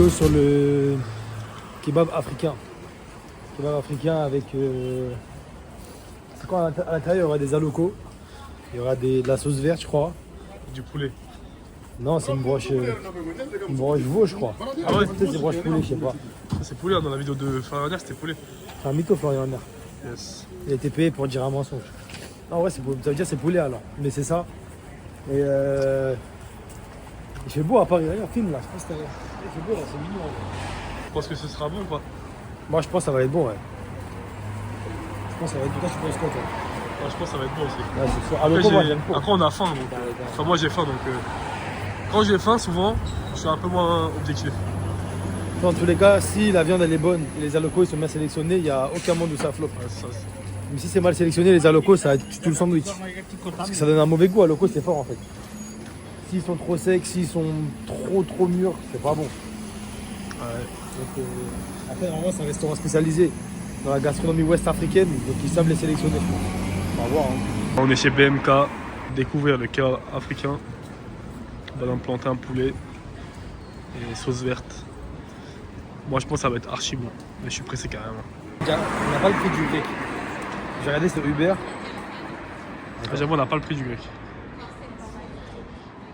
vidéo sur le kebab africain. Kebab africain avec... C'est quoi à l'intérieur? Il y aura des alocos. Il y aura de la sauce verte, je crois. Du poulet. Non, c'est une broche veau, je crois. Ah ouais? Peut-être c'est broche poulet, je sais pas. C'est poulet, hein, dans la vidéo de Florian, c'était poulet. C'est un mytho, Florian Honner. Yes. Il a été payé pour dire un mensonge. Non, ouais, ça veut dire c'est poulet alors. Mais c'est ça. Et il fait beau à Paris. Regarde, filme là. Je pense que il fait beau là, c'est mignon. Tu penses que ce sera bon ou pas? Moi, je pense que ça va être bon, ouais. Je pense que ça va être bon. Toi, tu penses quoi, toi? Ouais, je pense que ça va être bon aussi. Ouais, c'est sûr. Après, Alloco, moi, j'aime pas. après, on a faim. Donc, enfin, moi, j'ai faim. Donc, quand j'ai faim, souvent, je suis un peu moins objectif. Dans tous les cas, si la viande elle est bonne et les alocos ils sont bien sélectionnés, il n'y a aucun monde où ça floppe. Ouais, ça, Mais si c'est mal sélectionné, les alocos ça tue tout le sandwich. Parce que ça donne un mauvais goût. Alocos c'est fort en fait. S'ils sont trop secs, s'ils sont trop mûrs, c'est pas bon. ouais. Donc, après, normalement, c'est un restaurant spécialisé dans la gastronomie ouest africaine, donc ils savent les sélectionner. On va voir. Hein. On est chez BMK, découvrir le kebab africain. On va implanter un poulet et sauce verte. Moi, je pense que ça va être archi bon, mais je suis pressé carrément. On n'a pas le prix du grec. J'ai regardé sur Uber, J'avoue, on n'a pas le prix du grec.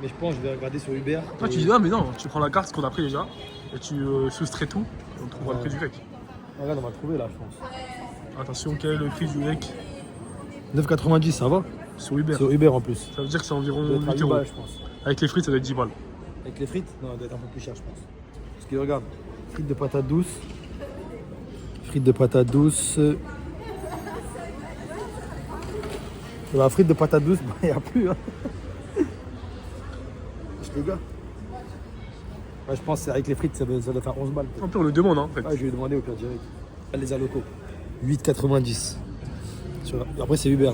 mais je pense que je vais regarder sur Uber. Toi, tu dis non, mais non, tu prends la carte, ce qu'on a pris déjà, et tu soustrais tout, et on trouvera le prix du grec. Regarde, on va le trouver là, je pense. Attention, quel est le prix du grec 9,90, ça va? sur Uber? Sur Uber en plus. Ça veut dire que c'est environ Ça doit être à 8 8 euros. balles, je pense. Avec les frites, ça doit être 10 balles. Avec les frites? Non, elle doit être un peu plus cher, je pense. Parce que regarde, frites de patates douces. Frites de patates douces. La frite de patates douces, il n'y a plus. Hein. Les gars. Ouais, je pense que avec les frites, ça doit faire 11 balles. En plus, on le demande, hein, en fait. Ouais, je vais demander au pire direct. Les alocos. 8,90. Après, c'est Uber. Hein.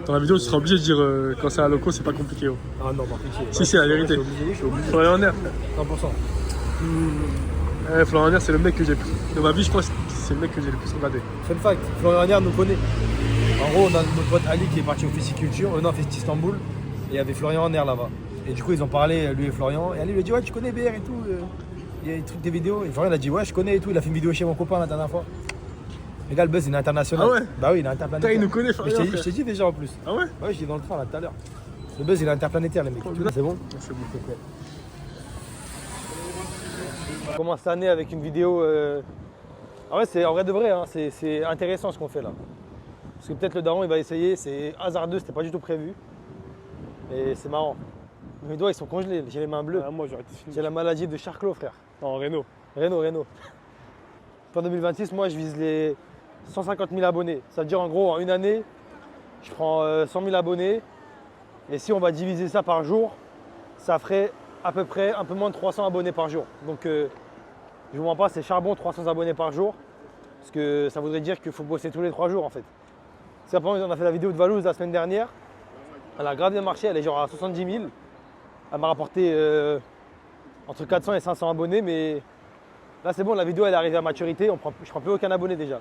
Dans la vidéo, tu seras obligé de dire quand c'est à loco, c'est pas compliqué. Oh. Ah non, par pitié. Si, c'est la vérité. Je suis obligé. Florian Honner. 100%. Florian Honner, c'est le mec que j'ai. De ma vie, je crois que c'est le mec que j'ai le plus regardé. Fun fact, Florian Honner nous connaît. En gros, on a notre pote Ali qui est parti au Festiculture, Festi Istanbul, et il y avait Florian Honner là-bas. Et du coup, ils ont parlé, lui et Florian, et Ali lui a dit ouais, tu connais BR et tout, il y a des trucs, des vidéos. Et Florian il a dit ouais, je connais et tout, il a fait une vidéo chez mon copain la dernière fois. Les gars, le buzz il est international. Ah ouais? Bah oui, il est interplanétaire. Putain, il nous connaît, Mais Florian. je t'ai dit déjà en plus. Ah ouais? Ouais, j'étais dans le train là tout à l'heure. Le buzz il est interplanétaire, les mecs. C'est bon? C'est bon. On commence cette année avec une vidéo. En vrai, c'est en vrai de vrai, hein, c'est intéressant ce qu'on fait là. Parce que peut-être le daron il va essayer, c'est hasardeux, c'était pas du tout prévu. Et c'est marrant. Mes doigts ils sont congelés, j'ai les mains bleues. Ah, moi, j'aurais été fini. J'ai la maladie de Charcot, frère. Non, Renault. Renault. Pour 2026, moi je vise les 150 000 abonnés. Ça veut dire en gros en une année, je prends 100 000 abonnés. Et si on va diviser ça par jour, ça ferait à peu près un peu moins de 300 abonnés par jour. Donc je vous mens pas, c'est charbon 300 abonnés par jour. Parce que ça voudrait dire qu'il faut bosser tous les 3 jours en fait. C'est après on a fait la vidéo de Valouz la semaine dernière. Elle a grave bien marché, elle est genre à 70 000. Elle m'a rapporté entre 400 et 500 abonnés, mais là c'est bon, la vidéo elle est arrivée à maturité, je prends plus aucun abonné déjà.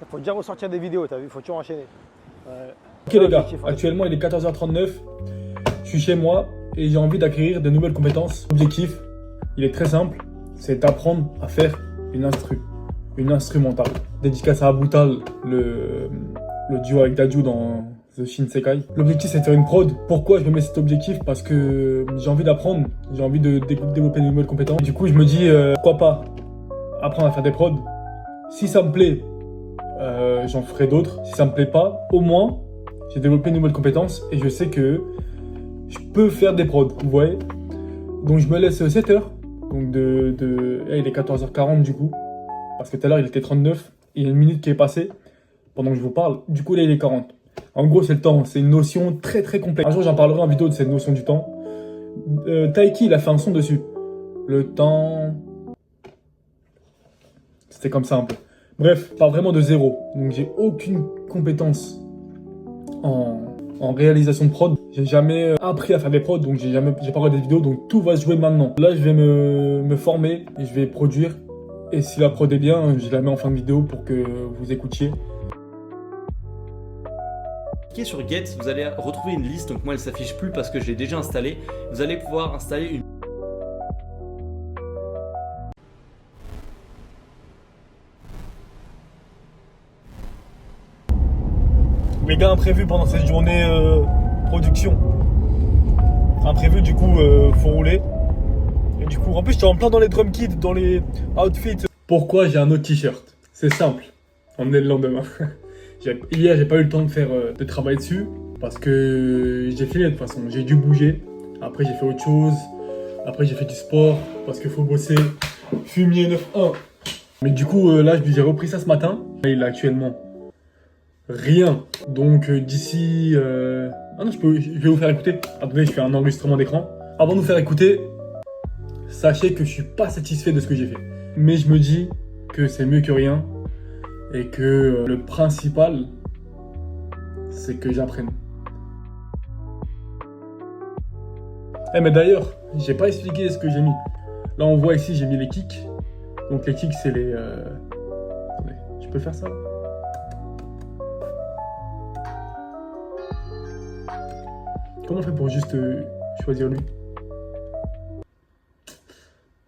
Il faut déjà ressortir des vidéos, t'as vu, il faut toujours enchaîner. Ok les gars, actuellement il est 14h39, je suis chez moi et j'ai envie d'acquérir de nouvelles compétences. L'objectif, il est très simple, c'est d'apprendre à faire une instrumentale. Dédicace à Aboutal, le duo avec Dadju dans The Shinsekai. L'objectif c'est de faire une prod. Pourquoi je me mets cet objectif? Parce que j'ai envie d'apprendre, j'ai envie de développer de nouvelles compétences. Du coup je me dis pourquoi pas apprendre à faire des prods. Si ça me plaît, j'en ferai d'autres. Si ça me plaît pas, au moins j'ai développé une nouvelle compétence et je sais que je peux faire des prods, vous voyez. Donc je me laisse 7 heures. Donc il est 14h40 du coup. Parce que tout à l'heure il était 39. Il y a une minute qui est passée pendant que je vous parle. Du coup là il est 40. En gros c'est le temps. C'est une notion très très complexe. Un jour j'en parlerai en vidéo de cette notion du temps. Taiki il a fait un son dessus. Le temps... C'était comme ça un peu. Bref, pas vraiment de zéro. Donc j'ai aucune compétence en réalisation de prod. J'ai jamais appris à faire des prods, donc j'ai pas regardé des vidéos, donc tout va se jouer maintenant. Là je vais me former et je vais produire. Et si la prod est bien, je la mets en fin de vidéo pour que vous écoutiez. Cliquez sur Get, vous allez retrouver une liste, donc moi elle s'affiche plus parce que je l'ai déjà installée. Vous allez pouvoir installer une... Méga imprévu pendant cette journée production. Imprévu, du coup, faut rouler. Et du coup, en plus, j'étais en plein dans les drum kits, dans les outfits. Pourquoi j'ai un autre t-shirt? C'est simple. On est le lendemain. Hier, j'ai pas eu le temps de faire de travail dessus. Parce que j'ai fini de toute façon. J'ai dû bouger. Après, j'ai fait autre chose. Après, j'ai fait du sport. Parce qu'il faut bosser. Fumier 9-1. Mais du coup, là, j'ai repris ça ce matin. Il a actuellement rien. Donc, d'ici... Ah non, je vais vous faire écouter. Attendez, je fais un enregistrement d'écran. Avant de vous faire écouter, sachez que je suis pas satisfait de ce que j'ai fait. Mais je me dis que c'est mieux que rien. Et que le principal, c'est que j'apprenne. Eh mais d'ailleurs, j'ai pas expliqué ce que j'ai mis. Là, on voit ici, j'ai mis les kicks. Donc les kicks, c'est les... Attendez, je peux faire ça? Comment on fait pour juste choisir lui?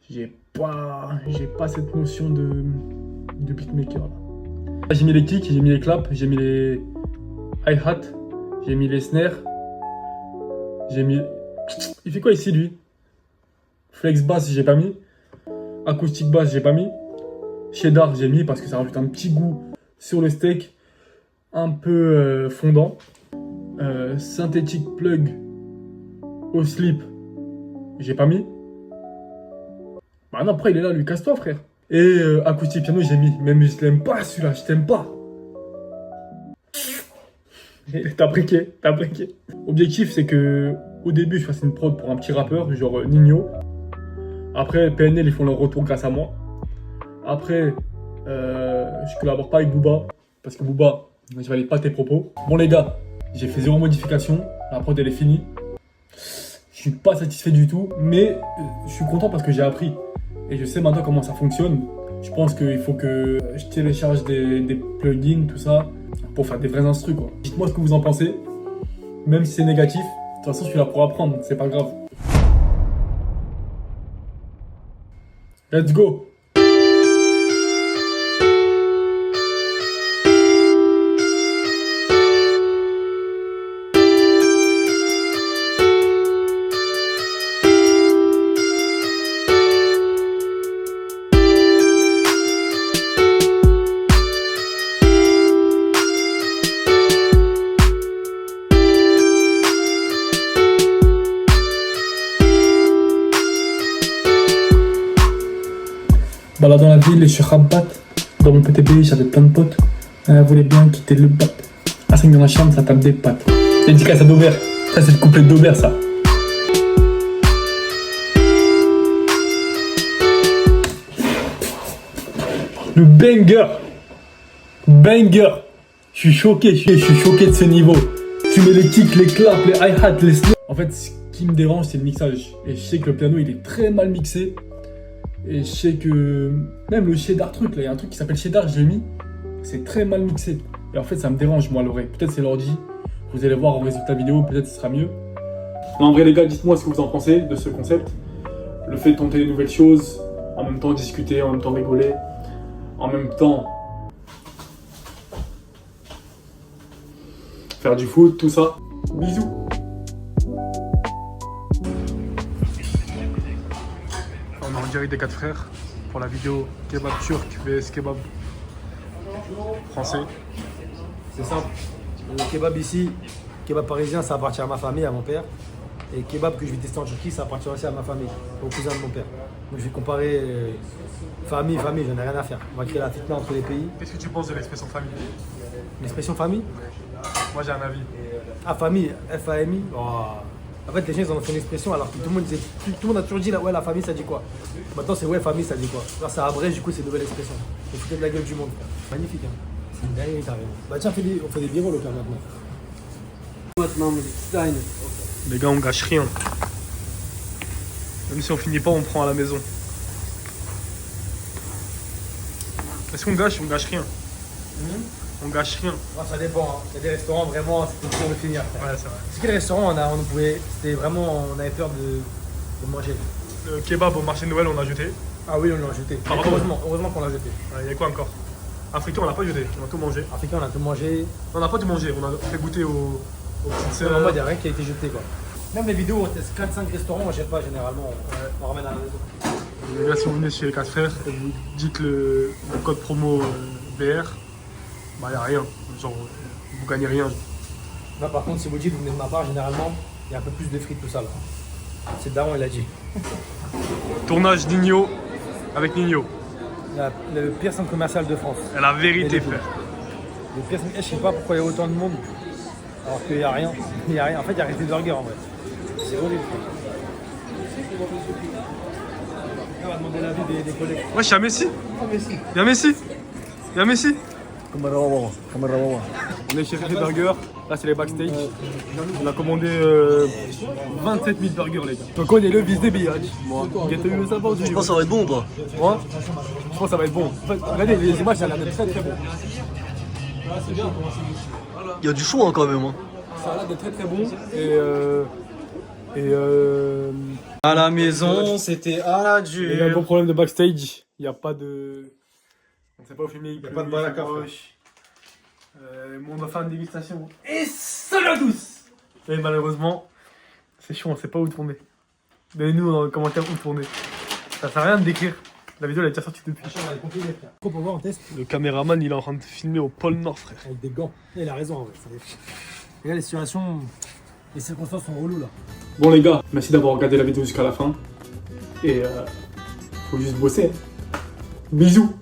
J'ai pas cette notion de beatmaker là. J'ai mis les kicks, j'ai mis les claps, j'ai mis les hi-hat, j'ai mis les snares, j'ai mis... Il fait quoi ici lui? Flex bass j'ai pas mis, acoustique bass j'ai pas mis, cheddar j'ai mis parce que ça rajoute un petit goût sur le steak, un peu fondant, synthétique plug au slip j'ai pas mis. Bah non, après il est là, lui casse-toi frère. Et acoustique piano j'ai mis, même je l'aime pas celui-là, je t'aime pas. T'as briqué. Objectif c'est que au début je fasse une prod pour un petit rappeur genre Nino. Après PNL ils font leur retour grâce à moi. Après je collabore pas avec Booba parce que Booba je valide pas tes propos. Bon les gars, j'ai fait 0 modification, la prod elle est finie. Je suis pas satisfait du tout, mais je suis content parce que j'ai appris. Et je sais maintenant comment ça fonctionne. Je pense qu'il faut que je télécharge des plugins, tout ça, pour faire des vrais instrus quoi. Dites-moi ce que vous en pensez, même si c'est négatif. De toute façon, je suis là pour apprendre, c'est pas grave. Let's go! Voilà dans la ville et je suis rabat. Dans mon PTB j'avais plein de potes. Elle voulait bien quitter le bat. À 5 dans la chambre ça tape des pattes. Dédicace à Daubert. Ça c'est le couplet de Daubert ça. Le banger. Je suis choqué de ce niveau. Tu mets les kicks, les claps, les hi-hats, les snares. En fait ce qui me dérange c'est le mixage. Et je sais que le piano il est très mal mixé. Et je sais que même le cheddar truc, là, il y a un truc qui s'appelle cheddar, je l'ai mis, c'est très mal mixé. Et en fait, ça me dérange, moi, à l'oreille. Peut-être c'est l'ordi, vous allez voir en résultat vidéo, peut-être ce sera mieux. Non, en vrai, les gars, dites-moi ce que vous en pensez de ce concept. Le fait de tenter des nouvelles choses, en même temps discuter, en même temps rigoler, en même temps faire du foot, tout ça. Bisous. On est en direct des 4 frères pour la vidéo kebab turc vs kebab français. C'est simple. Le kebab ici, kebab parisien, ça appartient à ma famille, à mon père. Et le kebab que je vais tester en Turquie, ça appartient aussi à ma famille, au cousin de mon père. Donc je vais comparer famille, j'en ai rien à faire. On va créer la fitna entre les pays. Qu'est-ce que tu penses de l'expression famille? L'expression famille? Moi j'ai un avis. Ah, famille, F-A-M-I. Oh. En fait, les gens ils en ont fait une expression alors que tout le monde a toujours dit là, ouais, la famille ça dit quoi. Maintenant c'est ouais, famille ça dit quoi. Alors ça abrège du coup c'est une nouvelle expression. Faut foutre de la gueule du monde. Magnifique, hein. C'est une dinguerie, carrément. Bah tiens, on fait des bureaux locaux maintenant. Maintenant, design. Les gars, on gâche rien. Même si on finit pas, on prend à la maison. Est-ce qu'on gâche? On gâche rien. On gâche rien. Ah, ça dépend, hein. Il y a des restaurants vraiment, c'était pour le finir. Ouais, c'est vrai. C'est quel restaurant c'était vraiment, on avait peur de manger. Le kebab au marché de Noël, on a jeté. Ah oui, on l'a jeté. Ah, Heureusement qu'on l'a jeté. Il y a quoi encore? Africain, on n'a pas juré, on a tout mangé. Africain, on a tout mangé. On n'a pas tout mangé, on a fait goûter aux petites C'est en sœurs. mode, il n'y a rien qui a été jeté quoi. Même les vidéos, on teste 4-5 restaurants, on jette pas généralement. On ramène à la maison. Là, si vous venez chez les 4 frères et vous dites le code promo BR, bah, il n'y a rien. Genre, vous gagnez rien. Là, par contre, si vous dites, vous venez de ma part, généralement, il y a un peu plus de frites, tout ça là. C'est Daron, il a dit. Tournage Nino avec Nino. Le pire centre commercial de France. Et la vérité, Et les frère. Le pire, je sais pas pourquoi il y a autant de monde. Alors qu'il n'y a rien. Il n'y a rien. En fait, il y a resté de burgers en vrai. C'est horrible. On va demander l'avis des collègues. Ouais, il y a Messi. Il y a Messi. Il y a Messi. On est chez Red Burger, là c'est les backstage. On a commandé 27 000 burgers les gars. Donc on est le vis des billets. Moi, Je pense que ça va être bon ou pas? Moi, je pense que ça va être bon. En fait, regardez les images, ça a l'air d'être très très bon. Il y a du choix hein, quand même. Hein. Ça a l'air d'être très très bon À la maison, c'était à la il y a un gros problème de backstage. Il n'y a pas de. On ne sait pas où filmer. Il n'y a pas de balaka, on doit faire une dégustation. Et salut à tous! Et malheureusement, c'est chaud, on ne sait pas où tourner. Donnez-nous dans les commentaires où tourner. Ça sert à rien de décrire. La vidéo elle est déjà sortie depuis. Trop pour voir, on teste Le caméraman, il est en train de filmer au pôle Nord, frère. avec des gants. Et il a raison en vrai. Et là, les situations, les circonstances sont reloues là. Bon les gars, merci d'avoir regardé la vidéo jusqu'à la fin. Et faut juste bosser. Bisous!